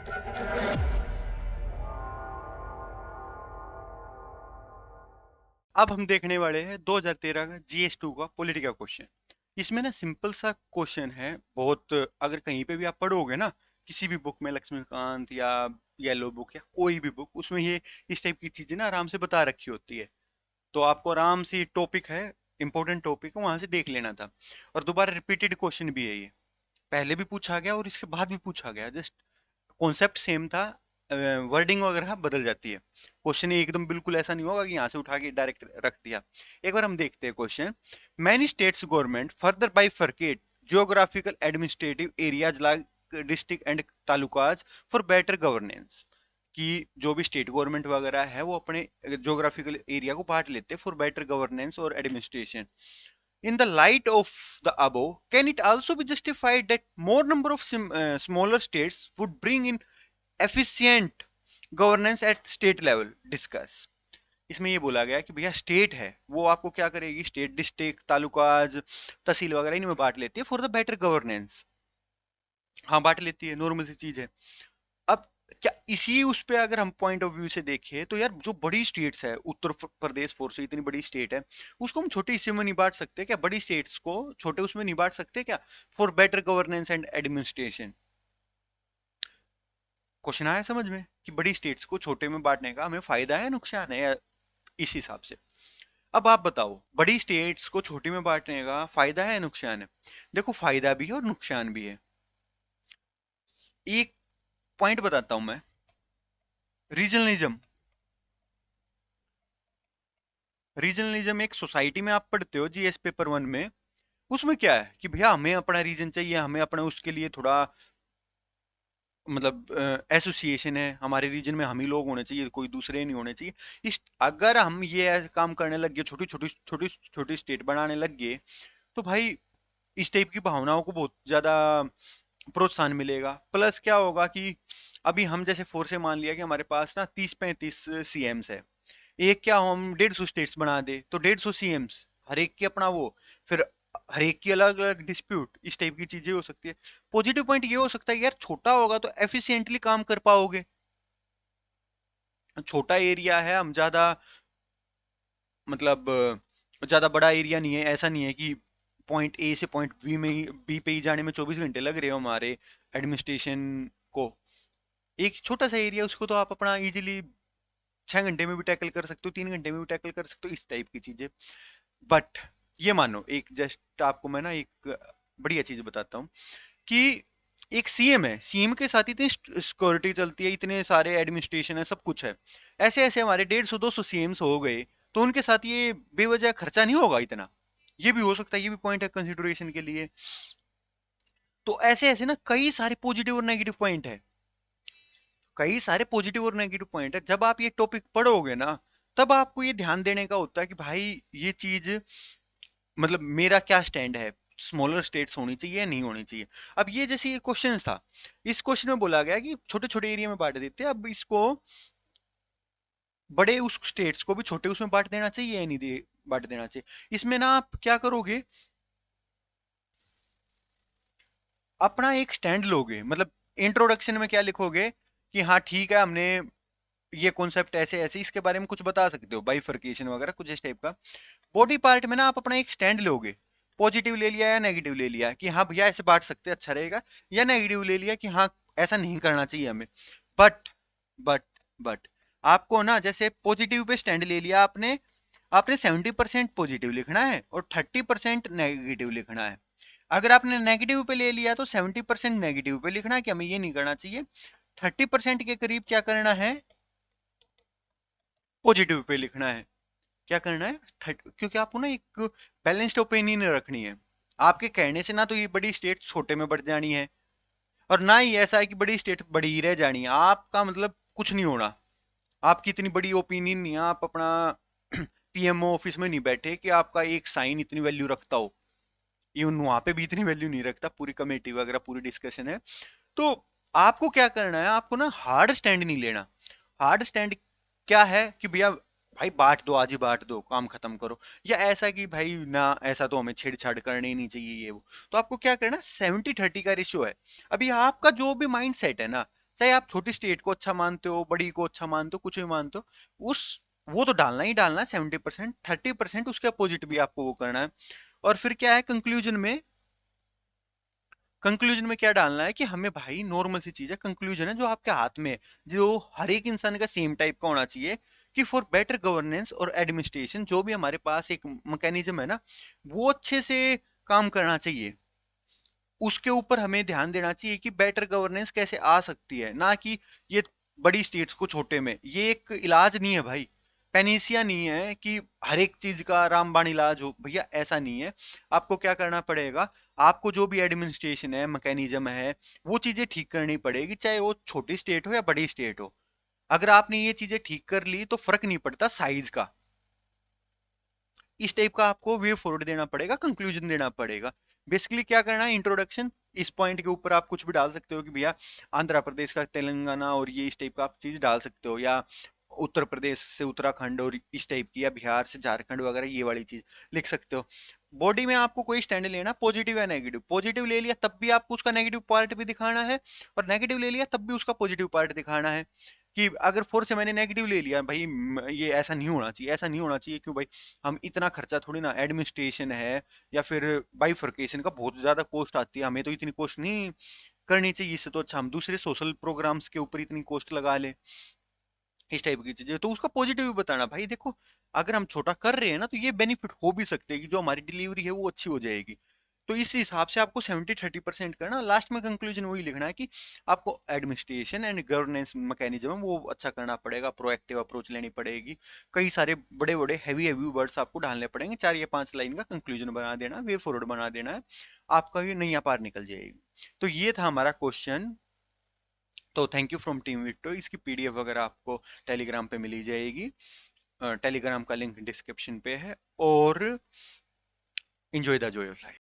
अब हम देखने वाले हैं 2013 का GS2 का पॉलिटी का क्वेश्चन। इसमें ना सिंपल सा क्वेश्चन है बहुत। अगर कहीं पे भी आप पढ़ोगे ना, किसी भी बुक में, लक्ष्मीकांत या येलो बुक या कोई भी बुक, उसमें ये इस टाइप की चीजें ना आराम से बता रखी होती है। तो आपको आराम से, टॉपिक है, इंपॉर्टेंट टॉपिक है, वहां से देख लेना था। और दोबारा रिपीटेड क्वेश्चन भी है ये, पहले भी पूछा गया और इसके बाद भी पूछा गया। जस्ट कॉन्सेप्ट सेम था, वर्डिंग वगैरह बदल जाती है। क्वेश्चन एकदम बिल्कुल ऐसा नहीं होगा कि यहाँ से उठा के डायरेक्ट रख दिया। एक बार हम देखते हैं question. Many states government further bifurcate geographical administrative areas like district and talukas for better governance. कि जो भी स्टेट गवर्नमेंट वगैरह है वो अपने ज्योग्राफिकल एरिया को बांट लेते हैं फॉर बेटर गवर्नेंस और administration. In the light of the above, can it also be justified that more number of smaller states would bring in efficient governance at state level discuss. इसमें ये बोला गया कि भैया स्टेट है वो आपको क्या करेगी, स्टेट डिस्ट्रिक्ट तालुकाज तहसील वगैरह इनमें बांट लेती है फॉर द बेटर गवर्नेंस। हाँ बांट लेती है, नॉर्मल सी चीज है। अब क्या इसी उस पे अगर हम पॉइंट ऑफ व्यू से देखें तो यार जो बड़ी स्टेट्स है, उत्तर प्रदेश फोर से इतनी बड़ी स्टेट है, उसको हम छोटे हिस्से में नहीं बांट सकते क्या? बड़ी स्टेट्स को छोटे उसमें नहीं बांट सकते क्या for better governance and administration? Question आया समझ में कि बड़ी स्टेट्स को छोटे में बांटने का हमें फायदा है नुकसान है, इस हिसाब से। अब आप बताओ, बड़ी स्टेट्स को छोटी में बांटने का फायदा है नुकसान है? देखो फायदा भी है और नुकसान भी है। एक पॉइंट बताता हूं मैं। रीजनलिज्म, रीजनलिज्म एक सोसाइटी में आप पढ़ते हो जीएस पेपर वन में। उसमें क्या है कि भैया हमें अपना रीजन चाहिए, हमें अपना उसके लिए थोड़ा मतलब एसोसिएशन है, हमारे रीजन में हम ही लोग होने चाहिए, कोई दूसरे नहीं होने चाहिए। इस अगर हम ये ऐसे काम करने लग गए, छोटी छोटी छोटी छोटी स्टेट बनाने लग गए, तो भाई इस टाइप की भावनाओं को बहुत ज्यादा प्रोत्साहन मिलेगा। प्लस क्या होगा कि अभी हम जैसे फोर से मान लिया कि हमारे पास ना 30-35 सीएम्स है। एक क्या हम 150 स्टेट्स बना दे तो 150 सीएम्स, हर एक की अपना वो, फिर हर एक की अलग अलग डिस्प्यूट, इस टाइप की चीजें हो सकती है। पॉजिटिव पॉइंट ये हो सकता है कि यार छोटा होगा तो एफिशिएंटली काम कर पाओगे। छोटा एरिया है, हम ज्यादा मतलब ज्यादा बड़ा एरिया नहीं है, ऐसा नहीं है कि पॉइंट ए से पॉइंट बी में ही, बी पे ही जाने में 24 घंटे लग रहे हो हमारे एडमिनिस्ट्रेशन को। एक छोटा सा एरिया, उसको तो आप अपना इजीली 6 घंटे में भी टैकल कर सकते हो, 3 घंटे में भी टैकल कर सकते हो, इस टाइप की चीजें। बट ये मानो, एक जस्ट आपको मैं ना एक बढ़िया चीज बताता हूँ कि एक सीएम है, सीएम के साथ इतनी सिक्योरिटी चलती है, इतने सारे एडमिनिस्ट्रेशन है, सब कुछ है। ऐसे ऐसे हमारे 150-200 सीएम्स हो गए, तो उनके साथ ये बेवजह खर्चा नहीं होगा इतना। ये भी हो सकता है, ये भी पॉइंट है कंसिडरेशन के लिए। तो ऐसे ऐसे ना कई सारे पॉजिटिव और नेगेटिव पॉइंट है, कई सारे पॉजिटिव और नेगेटिव पॉइंट है। जब आप ये टॉपिक पढ़ोगे ना, तब आपको ये ध्यान देने का होता है कि भाई ये चीज मतलब मेरा क्या स्टैंड है, स्मॉलर स्टेट्स होनी चाहिए या नहीं होनी चाहिए। अब ये जैसे ये क्वेश्चन था, इस क्वेश्चन में बोला गया कि छोटे छोटे एरिया में बांट देते हैं, अब इसको बड़े उस स्टेट्स को भी छोटे उसमें बांट देना चाहिए या नहीं दे बांट देना चाहिए। इसमें ना आप क्या करोगे, अपना एक स्टैंड लोगे। मतलब इंट्रोडक्शन में क्या लिखोगे कि हाँ ठीक है, हमने ये कॉन्सेप्ट ऐसे ऐसे, इसके बारे में कुछ बता सकते हो, बाइफरकेशन वगैरह कुछ इस टाइप का। बॉडी पार्ट में ना आप अपना एक स्टैंड लोगे, पॉजिटिव ले लिया या नेगेटिव ले लिया कि हाँ भैया ऐसे बांट सकते हैं अच्छा रहेगा, या नेगेटिव ले लिया कि हाँ ऐसा नहीं करना चाहिए हमें। बट बट बट आपको ना जैसे पॉजिटिव पे स्टैंड ले लिया आपने, आपने 70% पॉजिटिव लिखना है और 30% नेगेटिव लिखना है। अगर आपने नेगेटिव पे ले लिया तो 70% नेगेटिव पे लिखना है कि हमें ये नहीं करना चाहिए। 30% के करीब क्या करना है, पॉजिटिव पे लिखना है। क्या करना है, क्योंकि आपको ना एक बैलेंस्ड ओपिनियन रखनी है। आपके कहने से ना तो ये बड़ी स्टेट छोटे में बढ़ जानी है, और ना ही ऐसा है कि बड़ी स्टेट बड़ी ही रह जानी है। आपका मतलब कुछ नहीं होना, आपकी इतनी बड़ी ओपिनियन नहीं है, आप अपना पीएमओ ऑफिस में नहीं बैठे कि आपका एक साइन इतनी वैल्यू रखता हो। इवन वहां पे भी इतनी वैल्यू नहीं रखता, पूरी कमेटी वगैरह पूरी डिस्कशन है। तो आपको क्या करना है, आपको ना हार्ड स्टैंड नहीं लेना। हार्ड स्टैंड क्या है कि भैया भाई बांट दो, आज ही बांट दो, काम खत्म करो। या ऐसा कि भाई ना ऐसा तो हमें छेड़छाड़ करनी ही नहीं चाहिए ये वो। तो आपको क्या करना, 70-30 का रेशियो है। अभी आपका जो भी माइंड सेट है ना, चाहे आप छोटी स्टेट को अच्छा मानते हो, बड़ी को अच्छा मानते हो, कुछ भी मानते हो, उस वो तो डालना ही डालना है 70%, 30% उसके अपोजिट भी आपको वो करना है। और फिर क्या है कंक्लूजन में, कंक्लूजन में क्या डालना है कि हमें भाई नॉर्मल सी चीज है, कंक्लूजन है जो आपके हाथ में है, जो हर एक इंसान का सेम टाइप का होना चाहिए, कि फॉर बेटर गवर्नेंस और एडमिनिस्ट्रेशन जो भी हमारे पास एक मैकेनिज्म है ना, वो अच्छे से काम करना चाहिए। उसके ऊपर हमें ध्यान देना चाहिए कि बेटर गवर्नेंस कैसे आ सकती है, ना कि ये बड़ी स्टेट्स को छोटे में। ये एक इलाज नहीं है भाई, पेनिसिया नहीं है कि हर एक चीज का रामबाण इलाज हो भैया, ऐसा नहीं है। आपको क्या करना पड़ेगा, आपको जो भी एडमिनिस्ट्रेशन है, मैकेनिज्म है, वो चीजें ठीक करनी पड़ेगी, चाहे वो छोटी स्टेट हो या बड़ी स्टेट हो। अगर आपने ये चीजें ठीक कर ली तो फर्क नहीं पड़ता साइज का। इस टाइप का आपको वे फॉरवर्ड देना पड़ेगा, कंक्लूजन देना पड़ेगा। बेसिकली क्या करना है, इंट्रोडक्शन, इस पॉइंट के ऊपर आप कुछ भी डाल सकते हो कि भैया आंध्र प्रदेश का तेलंगाना और ये इस टाइप का आप चीज डाल सकते हो, या उत्तर प्रदेश से उत्तराखंड और इस टाइप की, या बिहार से झारखंड वगैरह ये वाली चीज लिख सकते हो। बॉडी में आपको कोई स्टैंड लेना, पॉजिटिव या नेगेटिव। पॉजिटिव ले लिया तब भी आपको उसका नेगेटिव पार्ट भी दिखाना है, और नेगेटिव ले लिया तब भी उसका पॉजिटिव पार्ट दिखाना है। कि अगर फोर्स से मैंने नेगेटिव ले लिया भाई, ये ऐसा नहीं होना चाहिए, ऐसा नहीं होना चाहिए, क्यों भाई, हम इतना खर्चा थोड़ी ना, एडमिनिस्ट्रेशन है या फिर बाइफरकेशन का बहुत ज्यादा कॉस्ट आती है, हमें तो इतनी कॉस्ट नहीं करनी चाहिए, इससे तो अच्छा हम दूसरे सोशल प्रोग्राम्स के ऊपर इतनी कॉस्ट लगा ले। इस टाइप की चीजें तो उसका पॉजिटिव भी बताना भाई, देखो अगर हम छोटा कर रहे हैं ना तो ये बेनिफिट हो भी सकते हैं कि जो हमारी डिलीवरी है वो अच्छी हो जाएगी। तो इस हिसाब से आपको 70-30% करना, लास्ट में कंक्लूजन वही लिखना है कि आपको एडमिनिस्ट्रेशन एंड गवर्नेंस मैकेनिज्म वो अच्छा करना पड़ेगा, प्रोएक्टिव अप्रोच लेनी पड़ेगी, कई सारे बड़े बड़े हैवी हैवी वर्ड्स आपको डालने पड़ेंगे, 4 या 5 लाइन का कंक्लूजन बना देना, वे फॉरवर्ड बना देना है, आपका ये नैया पार निकल जाएगी। तो ये था हमारा क्वेश्चन। तो thank you from team Victo, इसकी पीडीएफ वगैरह आपको टेलीग्राम पे मिली जाएगी, टेलीग्राम का लिंक डिस्क्रिप्शन पे है। और enjoy the Joy of life.